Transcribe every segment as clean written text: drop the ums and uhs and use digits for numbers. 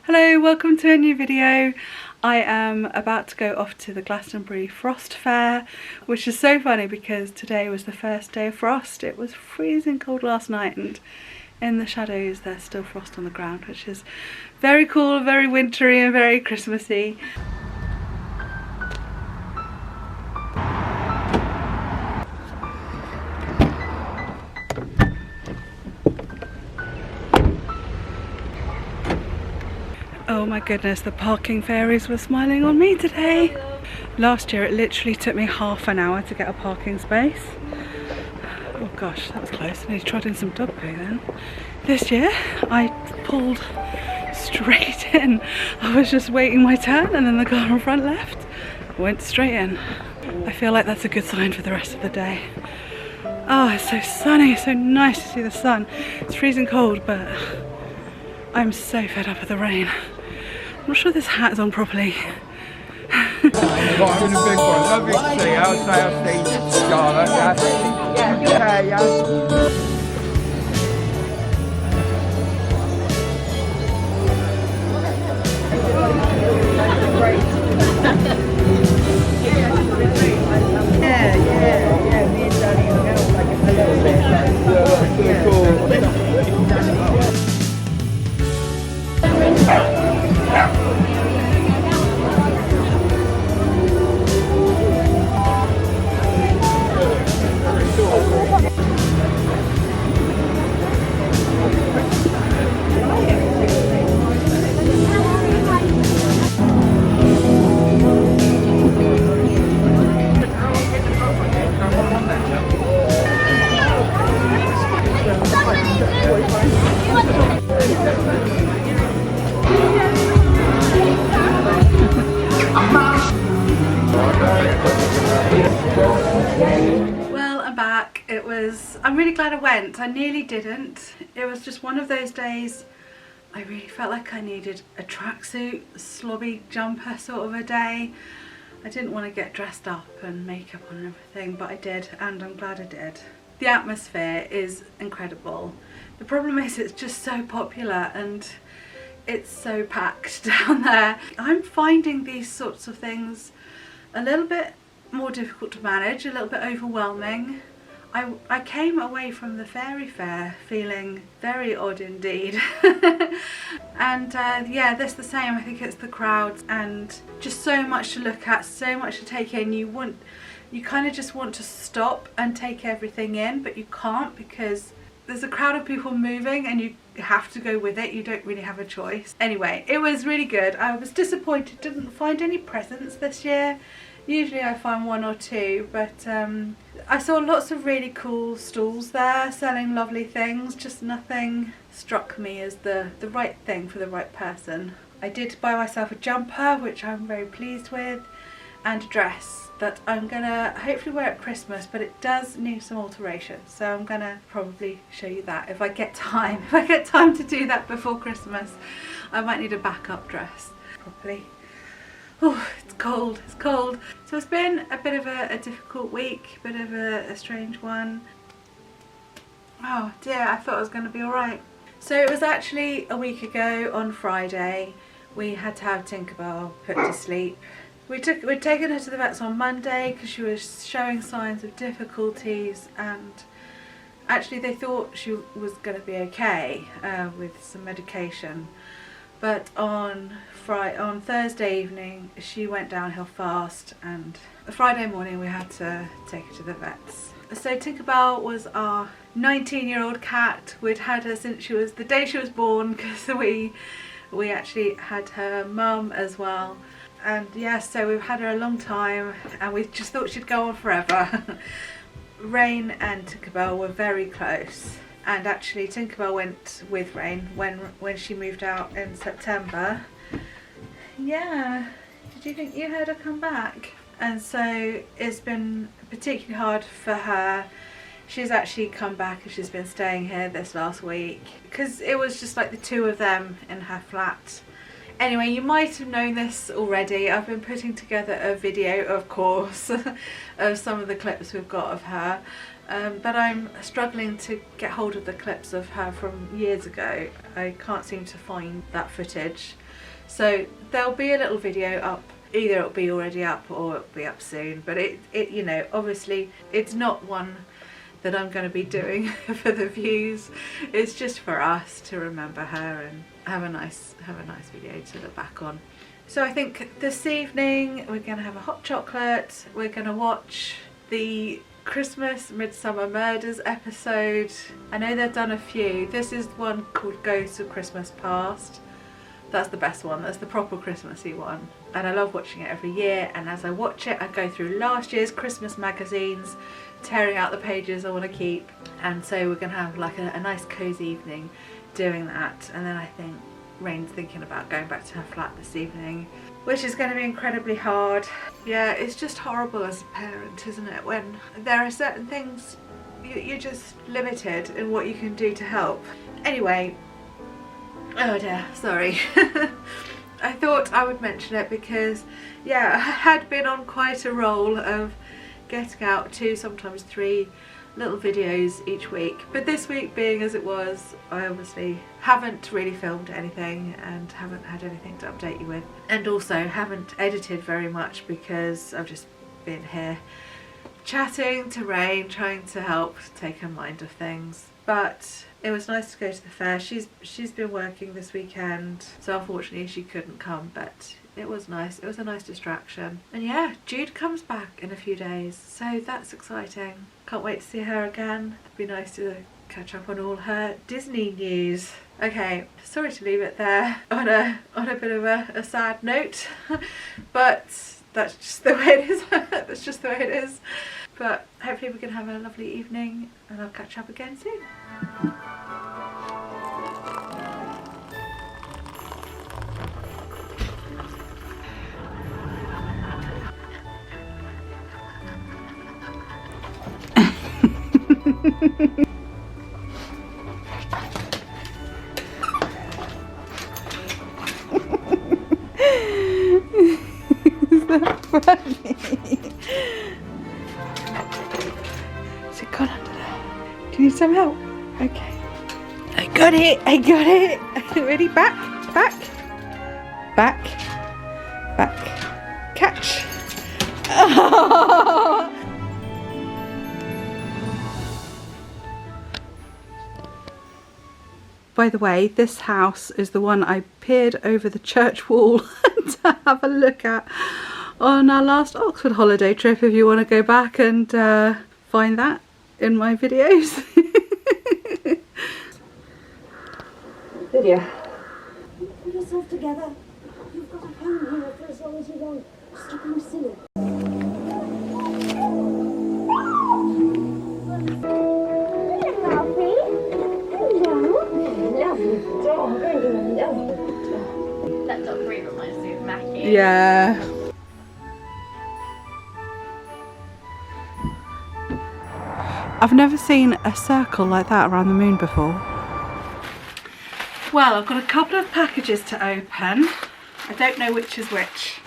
Hello, welcome to a new video. I am about to go off to the Glastonbury Frost Fayre, which is so funny because today was the first day of frost. It was freezing cold last night and in the shadows there's still frost on the ground, which is very cool, very wintry and very Christmassy. Oh my goodness, the parking fairies were smiling on me today. Last year it literally took me half an hour to get a parking space. Oh gosh, that was close. I nearly trod in some dog poo then. This year I pulled straight in. I was just waiting my turn and then the car in front left. I went straight in. I feel like that's a good sign for the rest of the day. Oh, it's so sunny, so nice to see the sun. It's freezing cold, but I'm so fed up with the rain. I'm not sure this hat is on properly. Well, I'm back. I'm really glad I went. I nearly didn't. It was just one of those days I really felt like I needed a tracksuit, slobby jumper sort of a day. I didn't want to get dressed up and makeup on and everything, but I did, and I'm glad I did. The atmosphere is incredible. The problem is it's just so popular and it's so packed down there. I'm finding these sorts of things a little bit more difficult to manage, a little bit overwhelming. I came away from the fairy fair feeling very odd indeed. And yeah, this the same. I think it's the crowds and just so much to look at, so much to take in. You kind of just want to stop and take everything in, but you can't because there's a crowd of people moving and you have to go with it. You don't really have a choice. Anyway, it was really good. I was disappointed, didn't find any presents this year. Usually I find one or two, but I saw lots of really cool stalls there selling lovely things, just nothing struck me as the right thing for the right person. I did buy myself a jumper, which I'm very pleased with, and a dress that I'm gonna hopefully wear at Christmas, but it does need some alterations, so I'm gonna probably show you that if I get time. If I get time to do that before Christmas, I might need a backup dress properly. Oh, it's cold, it's cold. So it's been a bit of a difficult week, a bit of a strange one. Oh dear, I thought I was going to be alright. So it was actually a week ago on Friday. We had to have Tinkerbell put to sleep. We'd taken her to the vets on Monday because she was showing signs of difficulties, and actually they thought she was going to be okay with some medication. But on Thursday evening she went downhill fast, and Friday morning we had to take her to the vets. So Tinkerbell was our 19-year-old cat. We'd had her since the day she was born, because we actually had her mum as well. And yeah, so we've had her a long time and we just thought she'd go on forever. Rain and Tinkerbell were very close. And actually Tinkerbell went with Rain when she moved out in September. Yeah, did you think you heard her come back? And so it's been particularly hard for her. She's actually come back and she's been staying here this last week because it was just like the two of them in her flat. Anyway, you might have known this already. I've been putting together a video, of course, of some of the clips we've got of her. but I'm struggling to get hold of the clips of her from years ago. I can't seem to find that footage. So there'll be a little video up. Either it'll be already up or it'll be up soon, but it you know, obviously it's not one that I'm going to be doing for the views. It's just for us to remember her and have a nice video to look back on. So I think this evening we're going to have a hot chocolate. We're going to watch the Christmas Midsomer Murders episode. I know they've done a few. This is one called Ghosts of Christmas Past. That's the best one. That's the proper Christmassy one. And I love watching it every year, and as I watch it I go through last year's Christmas magazines, tearing out the pages I want to keep. And so we're going to have like a nice cosy evening doing that. And then I think Rain's thinking about going back to her flat this evening, which is going to be incredibly hard. Yeah, it's just horrible as a parent, isn't it, when there are certain things you're just limited in what you can do to help. Anyway, oh dear, sorry. I thought I would mention it because, yeah, I had been on quite a roll of getting out 2, sometimes 3 little videos each week. But this week being as it was, I obviously haven't really filmed anything and haven't had anything to update you with. And also haven't edited very much because I've just been here chatting to Rain, trying to help take her mind off things. But it was nice to go to the fair. She's been working this weekend, so unfortunately she couldn't come, but it was nice. It was a nice distraction. And yeah, Jude comes back in a few days, so that's exciting. Can't wait to see her again. It'd be nice to catch up on all her Disney news. Okay, sorry to leave it there on a bit of a sad note, but that's just the way it is. That's just the way it is. But hopefully we can have a lovely evening, and I'll catch up again soon. Is that funny? Is it gone under there? Do you need some help? Okay. I got it! I got it! Ready? Back! Back! Back! Back! Catch! Oh. By the way, this house is the one I peered over the church wall to have a look at on our last Oxford holiday trip, if you want to go back and find that in my videos. Lydia. Put yourself together. You've got a home here for as long as you want. Stop being silly. That dog really reminds me of Mackie. Yeah. I've never seen a circle like that around the moon before. Well, I've got a couple of packages to open. I don't know which is which.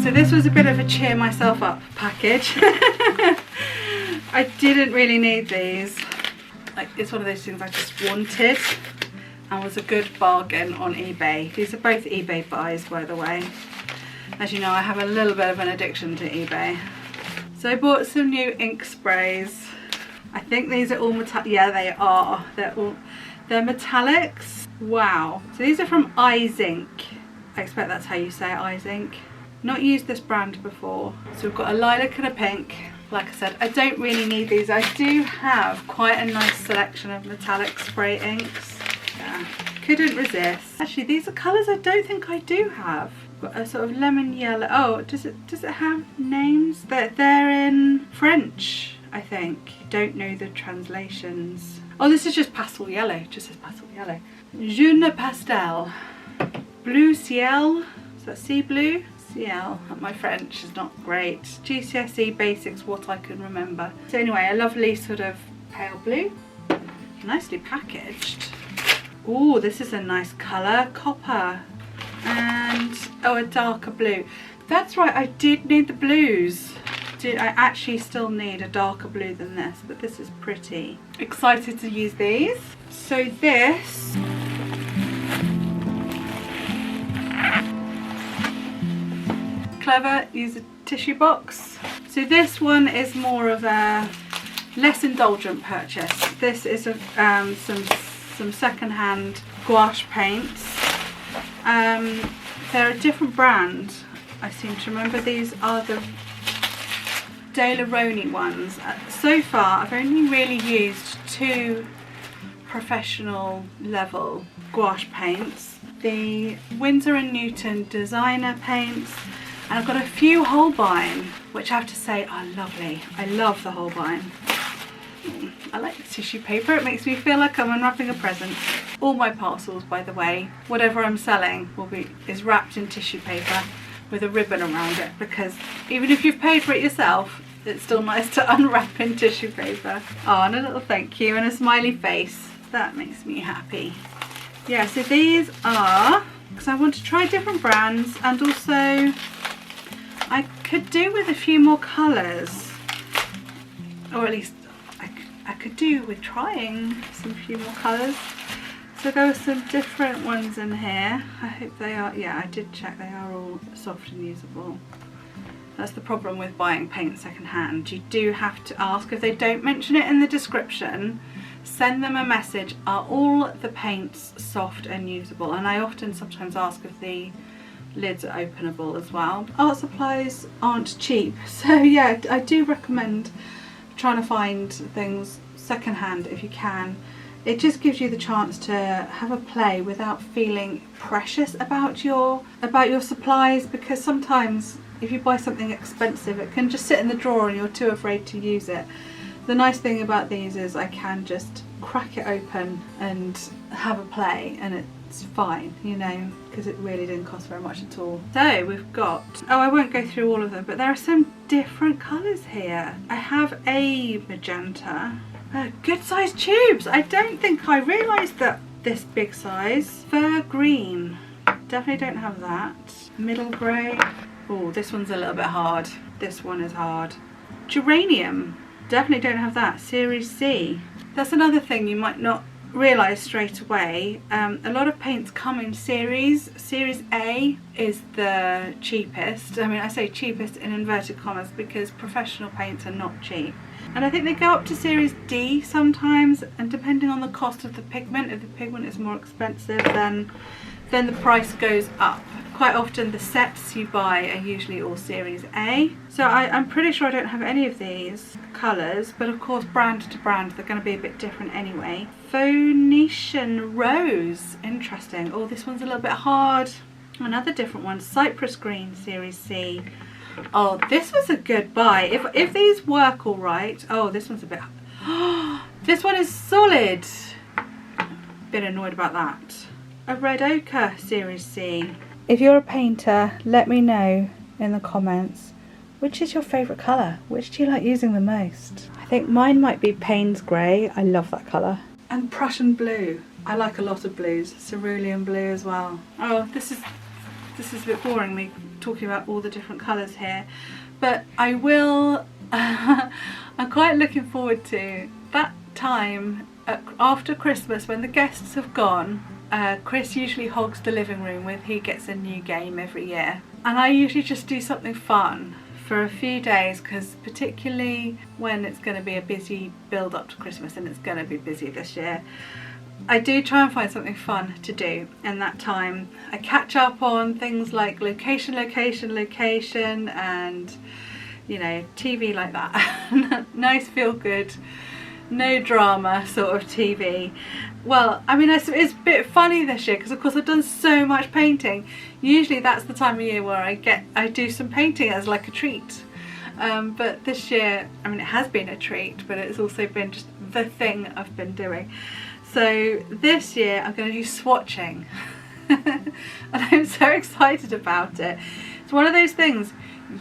So this was a bit of a cheer myself up package. I didn't really need these. Like, it's one of those things I just wanted and was a good bargain on eBay. These are both eBay buys, by the way. As you know, I have a little bit of an addiction to eBay. So I bought some new ink sprays. I think these are all metallic. Yeah, they are. They're metallics. Wow. So these are from Eyes Ink. I expect that's how you say it, Eyes Ink. Not used this brand before. So we've got a lilac and a pink. Like I said, I don't really need these. I do have quite a nice selection of metallic spray inks. Yeah, couldn't resist. Actually, these are colours I don't think I do have. Got a sort of lemon yellow. Oh, does it have names? They're in French, I think. Don't know the translations. Oh, this is just pastel yellow. It just says pastel yellow. Jaune pastel. Blue ciel. Is that sea blue? Ciel. My French is not great. GCSE basics, what I can remember. So anyway, a lovely sort of pale blue. Nicely packaged. Oh, this is a nice colour, copper. And, oh, a darker blue. That's right, I did need the blues. I actually still need a darker blue than this, but this is pretty. Excited to use these. So this, clever, use a tissue box. So this one is more of a less indulgent purchase. This is a, some second-hand gouache paints. They're a different brand. I seem to remember these are the De La Roni ones. So far I've only really used 2 professional level gouache paints. The Winsor & Newton designer paints, and I've got a few Holbein, which I have to say are lovely. I love the Holbein. I like the tissue paper, it makes me feel like I'm unwrapping a present. All my parcels, by the way, whatever I'm selling is wrapped in tissue paper with a ribbon around it, because even if you've paid for it yourself, it's still nice to unwrap in tissue paper. Oh, and a little thank you and a smiley face. That makes me happy. Yeah, so these are, because I want to try different brands, and also I could do with a few more colours, or at least I could do with trying some few more colours. So there are some different ones in here. I hope they are, yeah, I did check, they are all soft and usable. That's the problem with buying paint second hand. You do have to ask. If they don't mention it in the description, send them a message. Are all the paints soft and usable? And I often sometimes ask if the lids are openable as well. Art supplies aren't cheap, so yeah, I do recommend trying to find things second hand if you can. It just gives you the chance to have a play without feeling precious about your supplies, because sometimes if you buy something expensive it can just sit in the drawer and you're too afraid to use it. The nice thing about these is I can just crack it open and have a play and it's fine, you know, because it really didn't cost very much at all. So we've got, oh, I won't go through all of them, but there are some different colours here. I have a magenta. Good size tubes. I don't think I realised that this big size. Fir green. Definitely don't have that. Middle grey. Oh, this one's a little bit hard. This one is hard. Geranium. Definitely don't have that. Series C. That's another thing you might not realise straight away. A lot of paints come in series. Series A is the cheapest. I mean, I say cheapest in inverted commas because professional paints are not cheap. And I think they go up to Series D sometimes, and depending on the cost of the pigment, if the pigment is more expensive, then the price goes up. Quite often the sets you buy are usually all Series A. So I'm pretty sure I don't have any of these colours, but of course brand to brand they're going to be a bit different anyway. Phoenician Rose, interesting. Oh, this one's a little bit hard. Another different one, Cypress Green, Series C. Oh, this was a good buy. If these work all right. Oh, this one's a bit, this one is solid. Bit annoyed about that. A red ochre, Series C. If you're a painter, let me know in the comments, which is your favourite colour? Which do you like using the most? I think mine might be Payne's Grey. I love that colour. And Prussian Blue. I like a lot of blues. Cerulean Blue as well. Oh, this is a bit boring, me talking about all the different colours here. But I will, I'm quite looking forward to that time after Christmas when the guests have gone. Chris usually hogs the living room with, he gets a new game every year. And I usually just do something fun for a few days, because particularly when it's going to be a busy build up to Christmas, and it's going to be busy this year, I do try and find something fun to do in that time. I catch up on things like location, and, you know, TV like that. Nice, feel good, no drama sort of TV. Well, I mean, it's a bit funny this year because of course I've done so much painting. Usually that's the time of year where I do some painting as like a treat. But this year, I mean, it has been a treat, but it's also been just the thing I've been doing. So this year I'm going to do swatching and I'm so excited about it. It's one of those things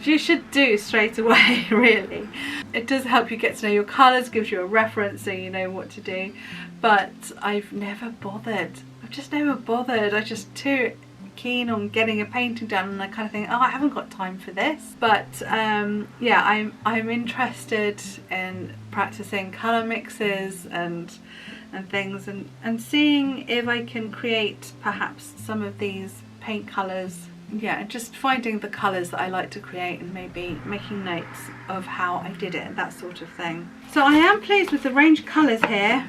you should do straight away, really. It does help you get to know your colours, gives you a reference so you know what to do, but I've never bothered I've just never bothered. I'm just too keen on getting a painting done, and I kind of think, oh, I haven't got time for this. But yeah, I'm interested in practicing colour mixes and things, and seeing if I can create perhaps some of these paint colours. Yeah, just finding the colours that I like to create and maybe making notes of how I did it, that sort of thing. So I am pleased with the range of colours here.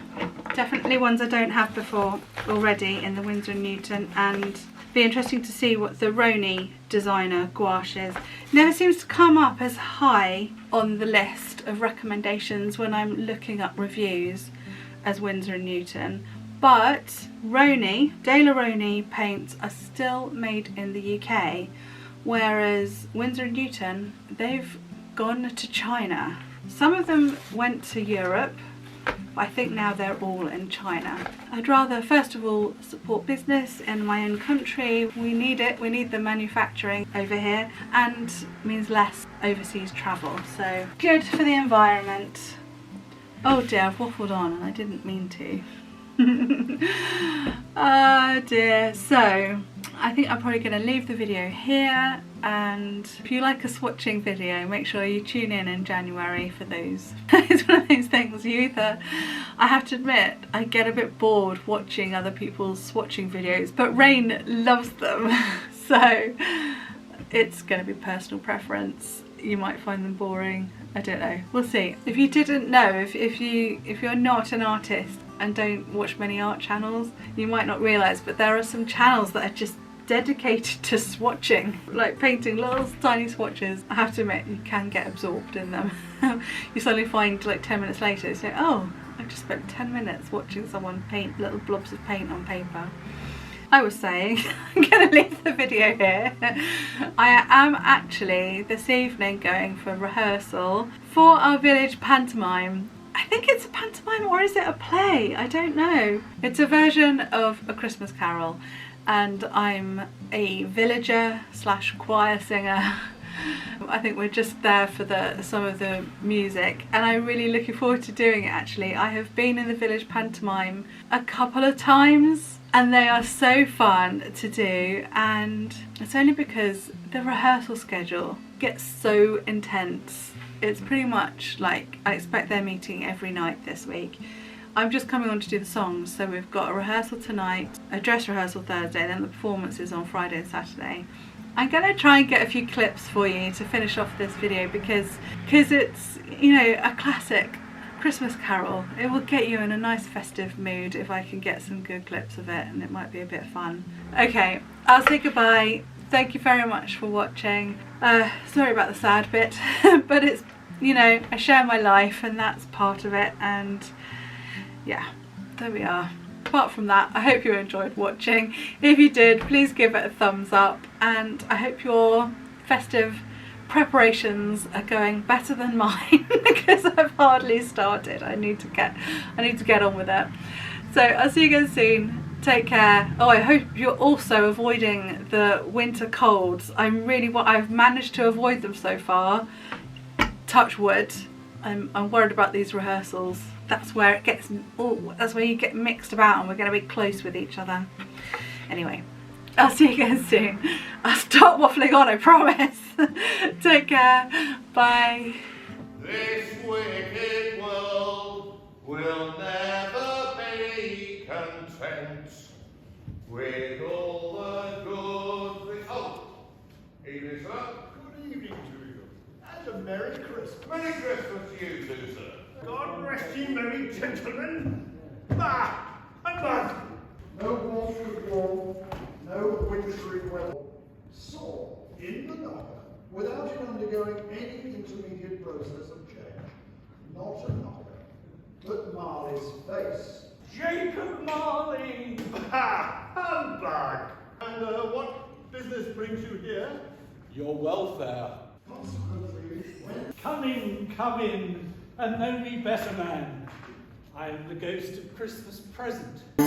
Definitely ones I don't have before already in the Winsor & Newton, and be interesting to see what the Roni designer gouache is. Never seems to come up as high on the list of recommendations when I'm looking up reviews as Winsor & Newton. But Roni, Roni paints are still made in the UK, whereas Winsor & Newton, they've gone to China. Some of them went to Europe, but I think now they're all in China. I'd rather first of all support business in my own country. We need it, we need the manufacturing over here, and means less overseas travel, so good for the environment. Oh dear, I've waffled on and I didn't mean to. Oh dear. So I think I'm probably going to leave the video here, and if you like a swatching video, make sure you tune in January for those. It's one of those things, I have to admit, I get a bit bored watching other people's swatching videos, but Rain loves them. So it's going to be personal preference. You might find them boring, I don't know, we'll see. If you didn't know, if you're not an artist and don't watch many art channels, you might not realise, but there are some channels that are just dedicated to swatching, like painting little tiny swatches. I have to admit, you can get absorbed in them. You suddenly find like 10 minutes later, it's like, oh, I've just spent 10 minutes watching someone paint little blobs of paint on paper. I was saying, I'm going to leave the video here. I am actually this evening going for rehearsal for our village pantomime. I think it's a pantomime, or is it a play? I don't know. It's a version of A Christmas Carol, and I'm a villager / choir singer. I think we're just there for some of the music, and I'm really looking forward to doing it actually. I have been in the village pantomime a couple of times, and they are so fun to do, and it's only because the rehearsal schedule gets so intense. It's pretty much like, I expect they're meeting every night this week. I'm just coming on to do the songs, so we've got a rehearsal tonight, a dress rehearsal Thursday, then the performances on Friday and Saturday. I'm going to try and get a few clips for you to finish off this video, because it's, you know, a classic Christmas Carol. It will get you in a nice festive mood if I can get some good clips of it, and it might be a bit fun. Okay, I'll say goodbye. Thank you very much for watching. Sorry about the sad bit, but it's, you know, I share my life and that's part of it, and yeah, there we are. Apart from that, I hope you enjoyed watching. If you did, please give it a thumbs up, and I hope your festive preparations are going better than mine because I've hardly started. I need to get on with it. So I'll see you again soon. Take care. Oh, I hope you're also avoiding the winter colds. I've managed to avoid them so far. Touch wood. I'm worried about these rehearsals. That's where it gets, that's where you get mixed about, and we're going to be close with each other. Anyway, I'll see you again soon. I'll stop waffling on, I promise. Take care. Bye. This wicked world will never be content with all the good results. Evening, sir. Good evening to you, and a Merry Christmas. Merry Christmas to you too, sir. God rest ye merry gentlemen. Bah! And bud! No watery wall, no wintry weather. So, in the dark, without it undergoing any intermediate process of change, not a knocker, but Marley's face. Jacob Marley! Ha! Humbug! And what business brings you here? Your welfare. Consequently, when Come in, and know me better, man. I am the ghost of Christmas present. The